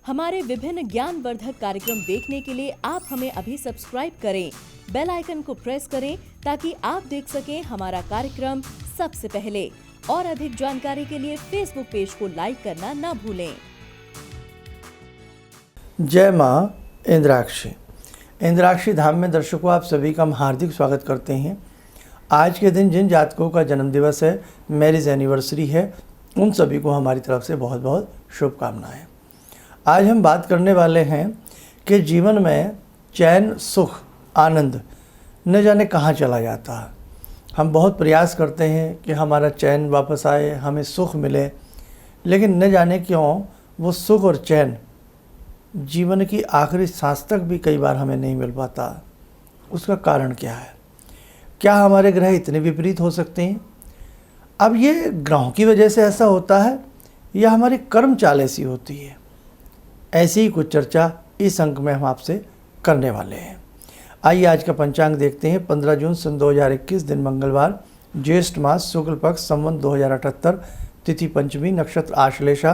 हमारे विभिन्न ज्ञानवर्धक कार्यक्रम देखने के लिए आप हमें अभी सब्सक्राइब करें, बेल आइकन को प्रेस करें ताकि आप देख सकें हमारा कार्यक्रम सबसे पहले। और अधिक जानकारी के लिए फेसबुक पेज को लाइक करना ना भूलें। जय माँ इंद्राक्षी। इंद्राक्षी धाम में दर्शकों आप सभी का हम हार्दिक स्वागत करते हैं। आज के दिन जिन जातकों का जन्म दिवस है, मैरिज एनिवर्सरी है, उन सभी को हमारी तरफ से बहुत बहुत शुभकामनाएं। आज हम बात करने वाले हैं कि जीवन में चैन, सुख, आनंद न जाने कहाँ चला जाता है। हम बहुत प्रयास करते हैं कि हमारा चैन वापस आए, हमें सुख मिले, लेकिन न जाने क्यों वो सुख और चैन जीवन की आखिरी सांस तक भी कई बार हमें नहीं मिल पाता। उसका कारण क्या है? क्या हमारे ग्रह इतने विपरीत हो सकते हैं? अब ये ग्रहों की वजह से ऐसा होता है या हमारी कर्म चाल ऐसी होती है? ऐसी ही कुछ चर्चा इस अंक में हम आपसे करने वाले हैं। आइए आज का पंचांग देखते हैं। 15 जून सन 2021, दिन मंगलवार, ज्येष्ठ मास, शुक्ल पक्ष, संवत 2078, तिथि पंचमी, नक्षत्र आश्लेषा,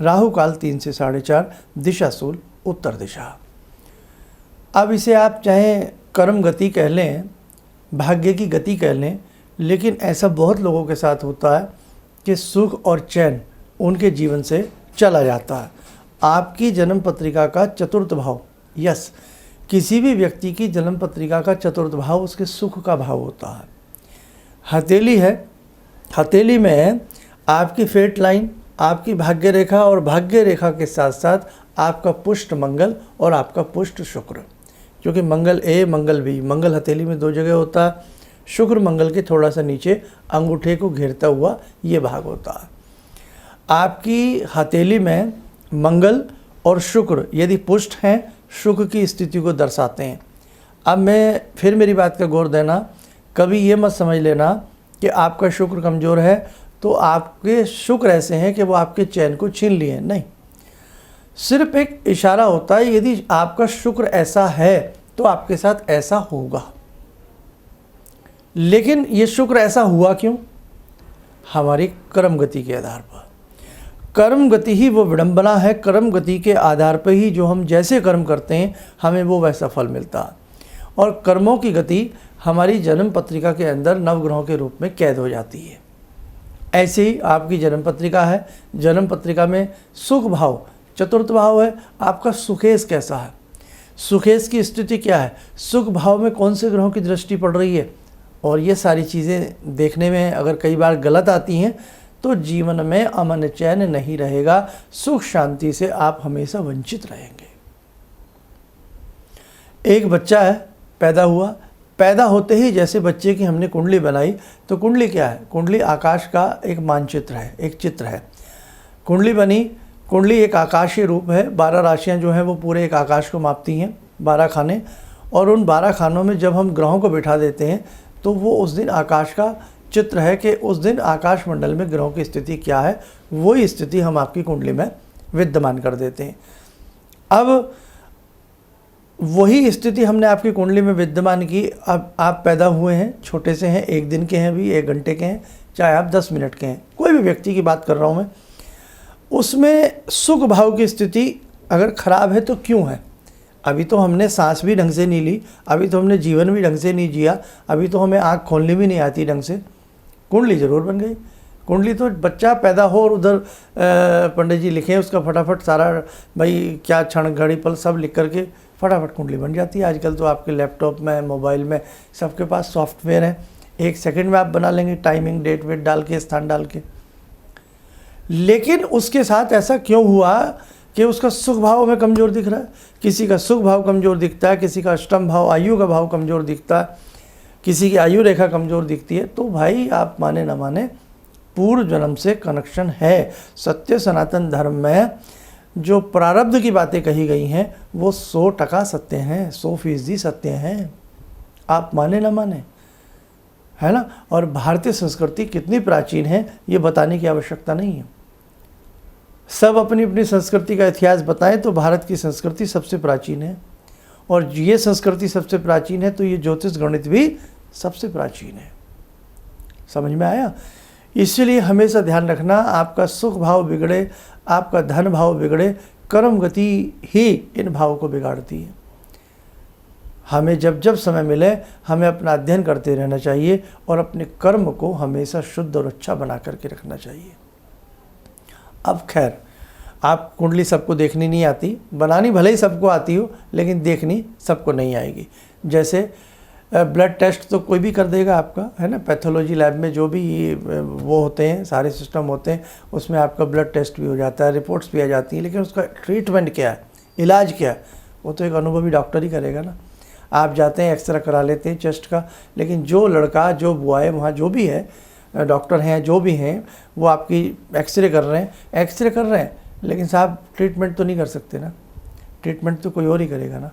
राहु काल 3 से 4:30, दिशा शूल उत्तर दिशा। अब इसे आप चाहे कर्म गति कह लें, भाग्य की गति कह लें, लेकिन ऐसा बहुत लोगों के साथ होता है कि सुख और चैन उनके जीवन से चला जाता है। आपकी जन्म पत्रिका का चतुर्थ भाव, यस, किसी भी व्यक्ति की जन्म पत्रिका का चतुर्थ भाव उसके सुख का भाव होता है। हथेली है, हथेली में आपकी फेट लाइन, आपकी भाग्य रेखा और भाग्य रेखा के साथ साथ आपका पुष्ट मंगल और आपका पुष्ट शुक्र, क्योंकि मंगल ए मंगल बी, मंगल हथेली में 2 जगह होता है। शुक्र मंगल के थोड़ा सा नीचे अंगूठे को घेरता हुआ ये भाग होता है। आपकी हथेली में मंगल और शुक्र यदि पुष्ट हैं, सुख की स्थिति को दर्शाते हैं। अब मैं फिर मेरी बात का गौर देना, कभी ये मत समझ लेना कि आपका शुक्र कमज़ोर है तो आपके शुक्र ऐसे हैं कि वो आपके चैन को छीन लिए, नहीं। सिर्फ एक इशारा होता है, यदि आपका शुक्र ऐसा है तो आपके साथ ऐसा होगा। लेकिन ये शुक्र ऐसा हुआ क्यों? हमारी कर्म गति के आधार पर। कर्म गति ही वो विडंबना है। कर्म गति के आधार पर ही जो हम जैसे कर्म करते हैं हमें वो वैसा फल मिलता है। और कर्मों की गति हमारी जन्म पत्रिका के अंदर नवग्रहों के रूप में कैद हो जाती है। ऐसे ही आपकी जन्म पत्रिका है, जन्म पत्रिका में सुख भाव चतुर्थ भाव है। आपका सुखेश कैसा है? सुखेश की स्थिति क्या है? सुख भाव में कौन से ग्रहों की दृष्टि पड़ रही है? और ये सारी चीज़ें देखने में अगर कई बार गलत आती हैं तो जीवन में अमन चैन नहीं रहेगा, सुख शांति से आप हमेशा वंचित रहेंगे। एक बच्चा है, पैदा हुआ, पैदा होते ही जैसे बच्चे की हमने कुंडली बनाई, तो कुंडली क्या है? कुंडली आकाश का एक मानचित्र है, एक चित्र है। कुंडली बनी, कुंडली एक आकाशीय रूप है। 12 राशियां जो हैं वो पूरे एक आकाश को मापती हैं, 12 खाने। और उन 12 खानों में जब हम ग्रहों को बिठा देते हैं तो वो उस दिन आकाश का चित्र है कि उस दिन आकाश मंडल में ग्रहों की स्थिति क्या है, वही स्थिति हम आपकी कुंडली में विद्यमान कर देते हैं। अब वही स्थिति हमने आपकी कुंडली में विद्यमान की। अब आप पैदा हुए हैं, छोटे से हैं, 1 दिन के हैं भी, 1 घंटे के हैं, चाहे आप 10 मिनट के हैं, कोई भी व्यक्ति की बात कर रहा हूँ मैं, उसमें सुख भाव की स्थिति अगर खराब है तो क्यों है? अभी तो हमने सांस भी ढंग से नहीं ली, अभी तो हमने जीवन भी ढंग से नहीं जिया, अभी तो हमें आँख खोलनी भी नहीं आती ढंग से। कुंडली ज़रूर बन गई। कुंडली तो बच्चा पैदा हो और उधर पंडित जी लिखें उसका फटाफट सारा, भाई क्या क्षण घड़ी पल सब लिख करके फटाफट कुंडली बन जाती है। आजकल तो आपके लैपटॉप में, मोबाइल में, सबके पास सॉफ्टवेयर है, 1 सेकंड में आप बना लेंगे, टाइमिंग, डेट वेट डाल के, स्थान डाल के। लेकिन उसके साथ ऐसा क्यों हुआ कि उसका सुख भाव में कमज़ोर दिख रहा है? किसी का सुख भाव कमज़ोर दिखता है, किसी का अष्टम भाव, आयु का भाव कमज़ोर दिखता है, किसी की आयु रेखा कमज़ोर दिखती है। तो भाई आप माने ना माने, पूर्व जन्म से कनेक्शन है। सत्य सनातन धर्म में जो प्रारब्ध की बातें कही गई हैं वो 100% सत्य हैं, 100% सत्य हैं। आप माने ना माने, है ना। और भारतीय संस्कृति कितनी प्राचीन है ये बताने की आवश्यकता नहीं है। सब अपनी अपनी संस्कृति का इतिहास बताएं तो भारत की संस्कृति सबसे प्राचीन है, और ये संस्कृति सबसे प्राचीन है तो ये ज्योतिष गणित भी सबसे प्राचीन है। समझ में आया? इसलिए हमेशा ध्यान रखना, आपका सुख भाव बिगड़े, आपका धन भाव बिगड़े, कर्म गति ही इन भावों को बिगाड़ती है। हमें जब जब समय मिले हमें अपना अध्ययन करते रहना चाहिए और अपने कर्म को हमेशा शुद्ध और अच्छा बना करके रखना चाहिए। अब खैर, आप कुंडली सबको देखनी नहीं आती, बनानी भले ही सबको आती हो, लेकिन देखनी सबको नहीं आएगी। जैसे ब्लड टेस्ट तो कोई भी कर देगा आपका, है ना, पैथोलॉजी लैब में जो भी वो होते हैं, सारे सिस्टम होते हैं, उसमें आपका ब्लड टेस्ट भी हो जाता है, रिपोर्ट्स भी आ जाती हैं, लेकिन उसका ट्रीटमेंट क्या है, इलाज क्या है, वो तो एक अनुभवी डॉक्टर ही करेगा ना। आप जाते हैं, एक्सरे करा लेते हैं चेस्ट का, लेकिन जो लड़का जो बुआए वहाँ जो भी है, डॉक्टर हैं जो भी हैं, वो आपकी एक्सरे कर रहे हैं, लेकिन साहब ट्रीटमेंट तो नहीं कर सकते ना, ट्रीटमेंट तो कोई और ही करेगा ना।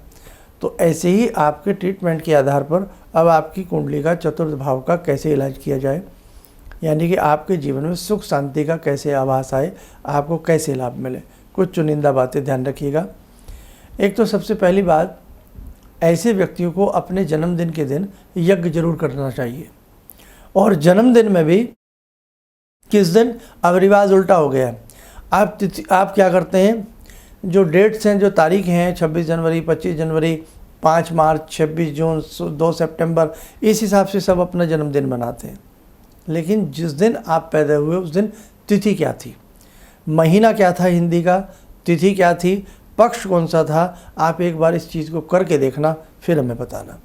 तो ऐसे ही आपके ट्रीटमेंट के आधार पर अब आपकी कुंडली का चतुर्थ भाव का कैसे इलाज किया जाए, यानी कि आपके जीवन में सुख शांति का कैसे आभास आए, आपको कैसे लाभ मिले। कुछ चुनिंदा बातें ध्यान रखिएगा। एक तो सबसे पहली बात, ऐसे व्यक्तियों को अपने जन्मदिन के दिन यज्ञ जरूर करना चाहिए। और जन्मदिन में भी किस दिन, अब रिवाज उल्टा हो गया है। आप क्या करते हैं, जो डेट्स हैं, जो तारीख हैं, 26 जनवरी, 25 जनवरी, 5 मार्च, 26 जून, 2 सितंबर, इस हिसाब से सब अपना जन्मदिन मनाते हैं। लेकिन जिस दिन आप पैदा हुए उस दिन तिथि क्या थी, महीना क्या था हिंदी का, तिथि क्या थी, पक्ष कौन सा था, आप एक बार इस चीज़ को करके देखना, फिर हमें बताना।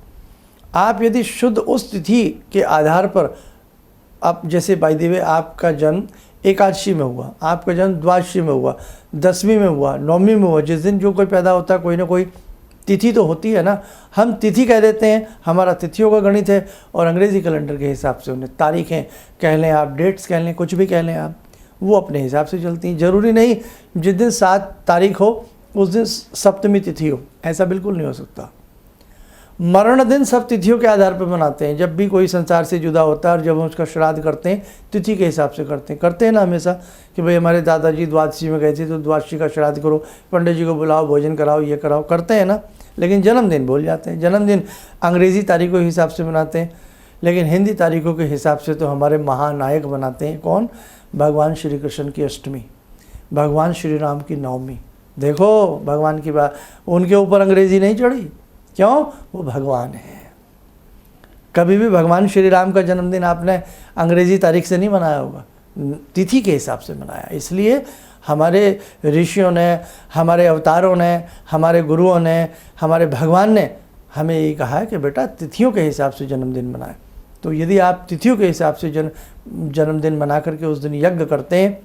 आप यदि शुद्ध उस तिथि के आधार पर, आप जैसे बाय द वे आपका जन्म एकादशी में हुआ, आपका जन्म द्वादशी में हुआ, 10वीं में हुआ, 9वीं में हुआ, जिस दिन जो कोई पैदा होता है कोई ना कोई तिथि तो होती है ना, हम तिथि कह देते हैं, हमारा तिथियों का गणित है, और अंग्रेज़ी कैलेंडर के हिसाब से उन्हें तारीखें कह लें, आप डेट्स कह लें, कुछ भी कह लें आप, वो अपने हिसाब से चलती हैं। ज़रूरी नहीं जिस दिन 7 तारीख हो उस दिन सप्तमी तिथि हो, ऐसा बिल्कुल नहीं हो सकता। मरण दिन सब तिथियों के आधार पर मनाते हैं। जब भी कोई संसार से जुदा होता है और जब हम उसका श्राद्ध करते हैं तिथि के हिसाब से करते हैं ना हमेशा, कि भाई हमारे दादाजी द्वादशी में गए थे तो द्वादशी का श्राद्ध करो, पंडित जी को बुलाओ, भोजन कराओ, ये कराओ, करते हैं ना। लेकिन जन्मदिन भूल जाते हैं। जन्मदिन अंग्रेज़ी तारीखों के हिसाब से मनाते हैं, लेकिन हिंदी तारीखों के हिसाब से तो हमारे महानायक बनाते हैं। कौन? भगवान श्री कृष्ण की अष्टमी, भगवान श्री राम की नवमी। देखो भगवान की बात, उनके ऊपर अंग्रेज़ी नहीं चढ़ी, क्यों? वो भगवान है। कभी भी भगवान श्री राम का जन्मदिन आपने अंग्रेज़ी तारीख से नहीं मनाया होगा, तिथि के हिसाब से मनाया। इसलिए हमारे ऋषियों ने, हमारे अवतारों ने, हमारे गुरुओं ने, हमारे भगवान ने हमें ये कहा है कि बेटा तिथियों के हिसाब से जन्मदिन मनाएं। तो यदि आप तिथियों के हिसाब से जन्मदिन मना करके उस दिन यज्ञ करते हैं,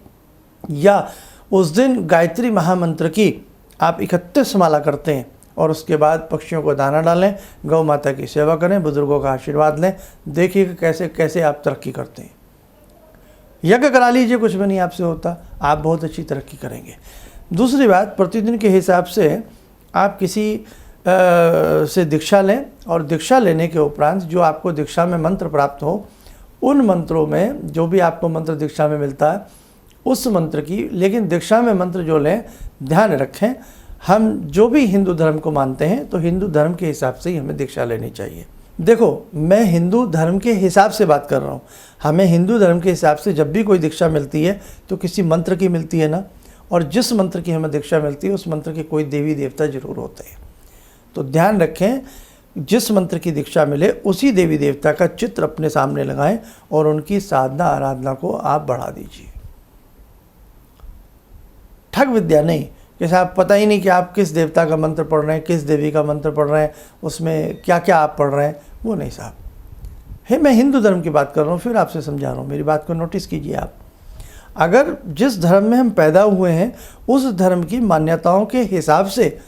या उस दिन गायत्री महामंत्र की आप 31 माला करते हैं, और उसके बाद पक्षियों को दाना डालें, गौ माता की सेवा करें, बुजुर्गों का आशीर्वाद लें, देखिए कि कैसे कैसे आप तरक्की करते हैं। यज्ञ करा लीजिए, कुछ भी नहीं आपसे होता, आप बहुत अच्छी तरक्की करेंगे। दूसरी बात, प्रतिदिन के हिसाब से आप किसी से दीक्षा लें, और दीक्षा लेने के उपरांत जो आपको दीक्षा में मंत्र प्राप्त हो, उन मंत्रों में जो भी आपको मंत्र दीक्षा में मिलता है उस मंत्र की, लेकिन दीक्षा में मंत्र जो लें ध्यान रखें, हम जो भी हिंदू धर्म को मानते हैं तो हिंदू धर्म के हिसाब से ही हमें दीक्षा लेनी चाहिए। देखो, मैं हिंदू धर्म के हिसाब से बात कर रहा हूँ। हमें हिंदू धर्म के हिसाब से जब भी कोई दीक्षा मिलती है तो किसी मंत्र की मिलती है ना, और जिस मंत्र की हमें दीक्षा मिलती है उस मंत्र के कोई देवी देवता जरूर होते हैं। तो ध्यान रखें, जिस मंत्र की दीक्षा मिले उसी देवी देवता का चित्र अपने सामने लगाएं और उनकी साधना आराधना को आप बढ़ा दीजिए। ठग विद्या नहीं कि साहब पता ही नहीं कि आप किस देवता का मंत्र पढ़ रहे हैं, किस देवी का मंत्र पढ़ रहे हैं, उसमें क्या क्या आप पढ़ रहे हैं, वो नहीं साहब है। मैं हिंदू धर्म की बात कर रहा हूँ, फिर आपसे समझा रहा हूँ, मेरी बात को नोटिस कीजिए आप। अगर जिस धर्म में हम पैदा हुए हैं उस धर्म की मान्यताओं के हिसाब से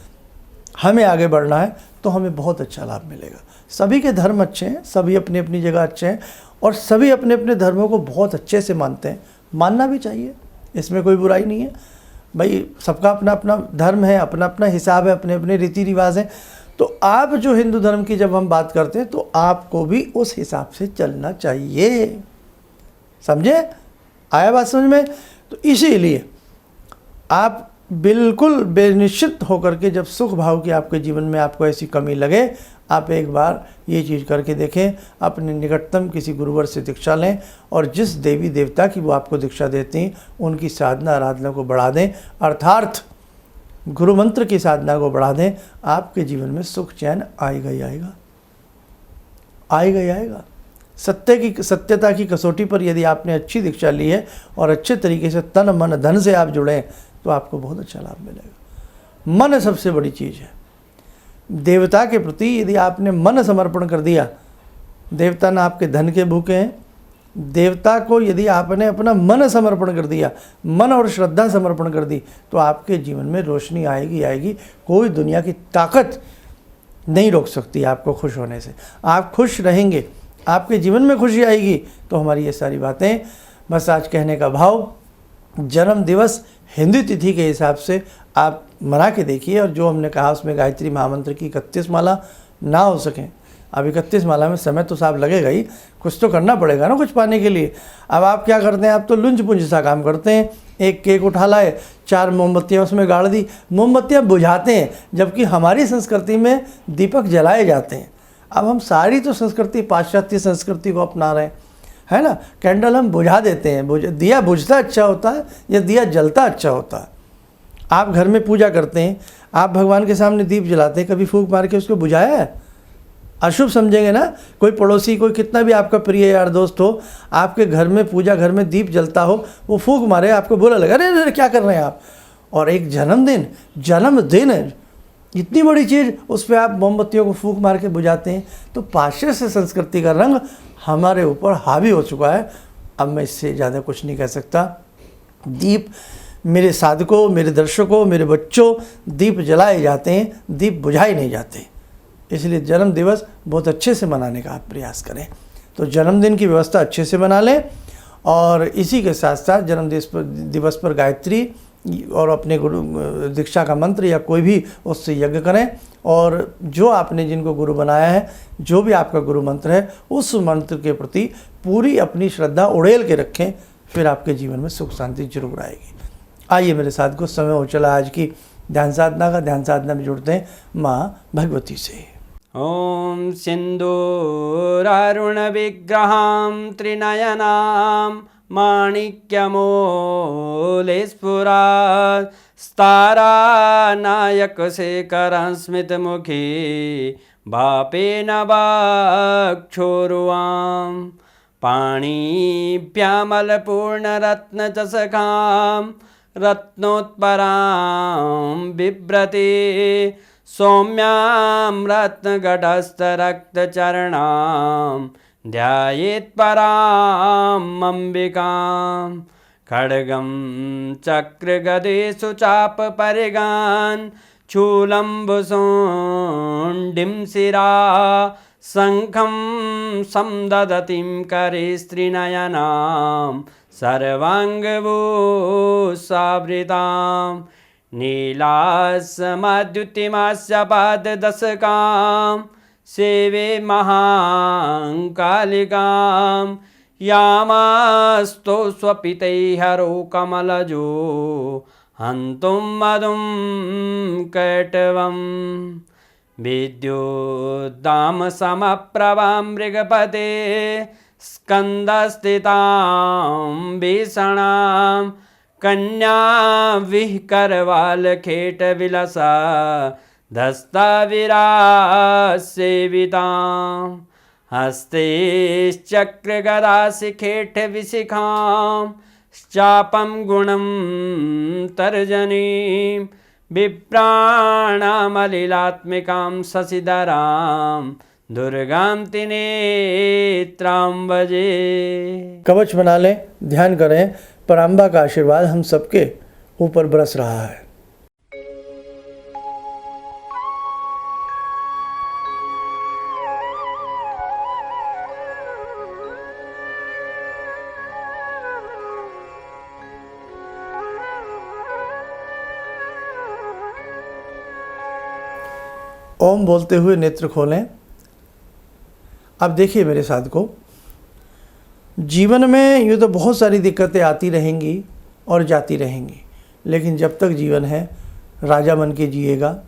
हमें आगे बढ़ना है तो हमें बहुत अच्छा लाभ मिलेगा। सभी के धर्म अच्छे हैं, सभी अपनी अपनी जगह अच्छे हैं, और सभी अपने अपने धर्मों को बहुत अच्छे से मानते हैं, मानना भी चाहिए, इसमें कोई बुराई नहीं है भाई। सबका अपना अपना धर्म है, अपना अपना हिसाब है, अपने अपने रीति रिवाज हैं। तो आप जो हिंदू धर्म की जब हम बात करते हैं तो आपको भी उस हिसाब से चलना चाहिए। समझे? आया बात समझ में? तो इसीलिए आप बिल्कुल बेनिश्चित होकर के जब सुख भाव की आपके जीवन में आपको ऐसी कमी लगे, आप एक बार ये चीज़ करके देखें, अपने निकटतम किसी गुरुवर से दीक्षा लें और जिस देवी देवता की वो आपको दीक्षा देते हैं उनकी साधना आराधना को बढ़ा दें, अर्थात गुरु मंत्र की साधना को बढ़ा दें। आपके जीवन में सुख चैन आएगा ही आएगा, आएगा ही आएगा। सत्यता की कसौटी पर यदि आपने अच्छी दीक्षा ली है और अच्छे तरीके से तन मन धन से आप जुड़े तो आपको बहुत अच्छा लाभ मिलेगा। मन सबसे बड़ी चीज़ है। देवता के प्रति यदि आपने मन समर्पण कर दिया, देवता ना आपके धन के भूखे हैं, देवता को यदि आपने अपना मन समर्पण कर दिया, मन और श्रद्धा समर्पण कर दी, तो आपके जीवन में रोशनी आएगी आएगी। कोई दुनिया की ताकत नहीं रोक सकती आपको खुश होने से। आप खुश रहेंगे, आपके जीवन में खुशी आएगी। तो हमारी ये सारी बातें बस आज कहने का भाव, जन्म दिवस हिंदू तिथि के हिसाब से आप मना के देखिए, और जो हमने कहा उसमें गायत्री महामंत्र की 31 माला ना हो सकें। अब 31 माला में समय तो साफ लगेगा ही, कुछ तो करना पड़ेगा ना कुछ पाने के लिए। अब आप क्या करते हैं, आप तो लुंज पुंज सा काम करते हैं। एक केक उठा लाए, 4 मोमबत्तियाँ उसमें गाड़ दी, मोमबत्तियाँ बुझाते हैं, जबकि हमारी संस्कृति में दीपक जलाए जाते हैं। अब हम सारी तो संस्कृति पाश्चात्य संस्कृति को अपना रहे हैं, है ना। कैंडल हम बुझा देते हैं, दिया बुझता अच्छा होता है या दिया जलता अच्छा होता है। आप घर में पूजा करते हैं, आप भगवान के सामने दीप जलाते हैं, कभी फूंक मार के उसको बुझाया है? अशुभ समझेंगे ना। कोई पड़ोसी, कोई कितना भी आपका प्रिय यार दोस्त हो, आपके घर में पूजा घर में दीप जलता हो, वो फूंक मारे, आपको बुरा लगा, अरे अरे क्या कर रहे हैं आप। और एक जन्मदिन इतनी बड़ी चीज़, उस पर आप मोमबत्तियों को फूंक मार के बुझाते हैं। तो पाश्चात्य संस्कृति का रंग हमारे ऊपर हावी हो चुका है। अब मैं इससे ज़्यादा कुछ नहीं कह सकता। दीप मेरे साधकों, मेरे दर्शकों, मेरे बच्चों, दीप जलाए जाते हैं, दीप बुझाए नहीं जाते। इसलिए जन्म दिवस बहुत अच्छे से मनाने का आप प्रयास करें। तो जन्मदिन की व्यवस्था अच्छे से बना लें, और इसी के साथ साथ जन्म दिवस पर गायत्री और अपने गुरु दीक्षा का मंत्र या कोई भी उससे यज्ञ करें। और जो आपने जिनको गुरु बनाया है, जो भी आपका गुरु मंत्र है, उस मंत्र के प्रति पूरी अपनी श्रद्धा उड़ेल के रखें, फिर आपके जीवन में सुख शांति जरूर आएगी। आइए मेरे साथ, कुछ समय हो चला आज की ध्यान साधना का। ध्यान साधना में जुड़ते हैं माँ भगवती से। ॐ सिन्दूरारुण विग्रहां त्रिनयनां माणिक्यमूले स्फुरात् स्तारानायकशेखरं स्मितमुखी भापेन वक्षोरुवां पाणिभ्यामलपूर्णरत्नचषकां रत्नोत्परां बिभ्रति सौम्यां रत्नगटस्थरक्तचरणां ध्यायेत् पराम् अम्बिकां खड्गं चक्रगदेषु चापपरिगान् शूलम्बुशुण्डिं शिरा शङ्खं संदधतीं करे स्त्रीनयनां सर्वाङ्गभूषावृतां नीलास्मद्युतिमास्य पाददशकां सेवे महाकालिकां यामास्तो स्वपितैहरो कमलजो हन्तुं मधुं कैटवं विद्युद्दामसमप्रभां मृगपते स्कन्दस्थितां भीषणां कन्या विहकरवालखेटविलसा धस्ताविरासेवितां हस्तैश्चक्रगदाशिखेटविशिखां चापं गुणं तर्जनीं विप्राणामलिलात्मिकां शशिधरां दुर्गां त्रिनेत्रां भजे। कवच बना लें, ध्यान करें, पराम्बा का आशीर्वाद हम सबके ऊपर बरस रहा है। ओम बोलते हुए नेत्र खोलें। अब देखिए मेरे साथ को, जीवन में यूँ तो बहुत सारी दिक्कतें आती रहेंगी और जाती रहेंगी, लेकिन जब तक जीवन है राजा बन के जिएगा,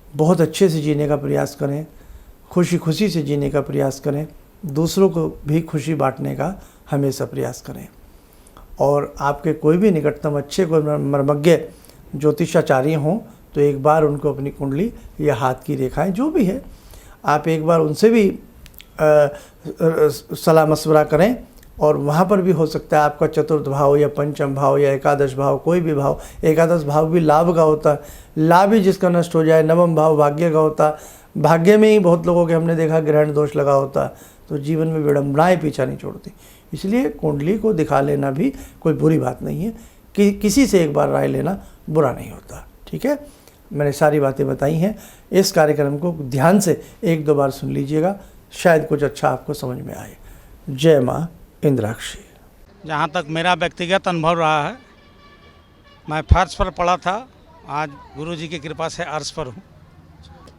बहुत अच्छे से जीने का प्रयास करें, खुशी खुशी से जीने का प्रयास करें, दूसरों को भी खुशी बांटने का हमेशा प्रयास करें। और आपके कोई भी निकटतम अच्छे कोई मर्मज्ञ ज्योतिषाचार्य हों तो एक बार उनको अपनी कुंडली या हाथ की रेखाएं जो भी है, आप एक बार उनसे भी सलाह मशवरा करें। और वहाँ पर भी हो सकता है आपका चतुर्थ भाव या पंचम भाव या एकादश भाव, कोई भी भाव, एकादश भाव भी लाभ का होता है, लाभ ही जिसका नष्ट हो जाए। नवम भाव भाग्य का होता है, भाग्य में ही बहुत लोगों के हमने देखा ग्रहण दोष लगा होता है, तो जीवन में विडम्बनाएं पीछा नहीं छोड़ती। इसलिए कुंडली को दिखा लेना भी कोई बुरी बात नहीं है, कि किसी से एक बार राय लेना बुरा नहीं होता। ठीक है, मैंने सारी बातें बताई हैं। इस कार्यक्रम को ध्यान से 1-2 बार सुन लीजिएगा, शायद कुछ अच्छा आपको समझ में आए। जय माँ इंद्राक्षी। जहाँ तक मेरा व्यक्तिगत अनुभव रहा है, मैं फर्श पर पड़ा था, आज गुरुजी की कृपा से अर्श पर हूँ।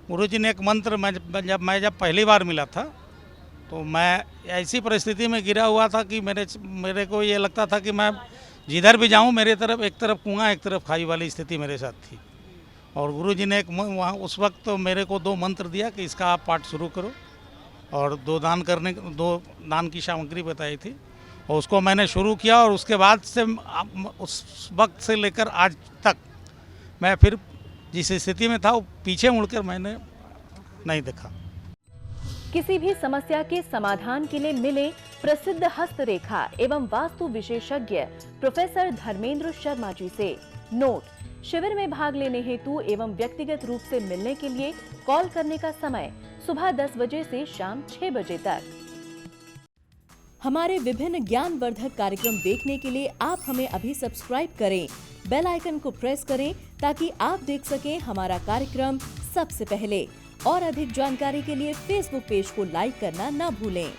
गुरुजी ने एक मंत्र जब पहली बार मिला था तो मैं ऐसी परिस्थिति में गिरा हुआ था कि मेरे को ये लगता था कि मैं जिधर भी जाऊँ मेरे तरफ एक तरफ कुआं एक तरफ खाई वाली स्थिति मेरे साथ थी। और गुरुजी ने वहाँ उस वक्त तो मेरे को 2 मंत्र दिया कि इसका आप पाठ शुरू करो, और 2 दान की सामग्री बताई थी, और उसको मैंने शुरू किया। और उसके बाद से उस वक्त से लेकर आज तक मैं फिर जिस स्थिति में था वो पीछे मुड़कर मैंने नहीं देखा। किसी भी समस्या के समाधान के लिए मिले प्रसिद्ध हस्तरेखा एवं वास्तु विशेषज्ञ प्रोफेसर धर्मेंद्र शर्मा जी से। नोट: शिविर में भाग लेने हेतु एवं व्यक्तिगत रूप से मिलने के लिए कॉल करने का समय सुबह 10 बजे से शाम 6 बजे तक। हमारे विभिन्न ज्ञानवर्धक कार्यक्रम देखने के लिए आप हमें अभी सब्सक्राइब करें, बेल आइकन को प्रेस करें ताकि आप देख सकें हमारा कार्यक्रम सबसे पहले। और अधिक जानकारी के लिए फेसबुक पेज को लाइक करना न भूलें।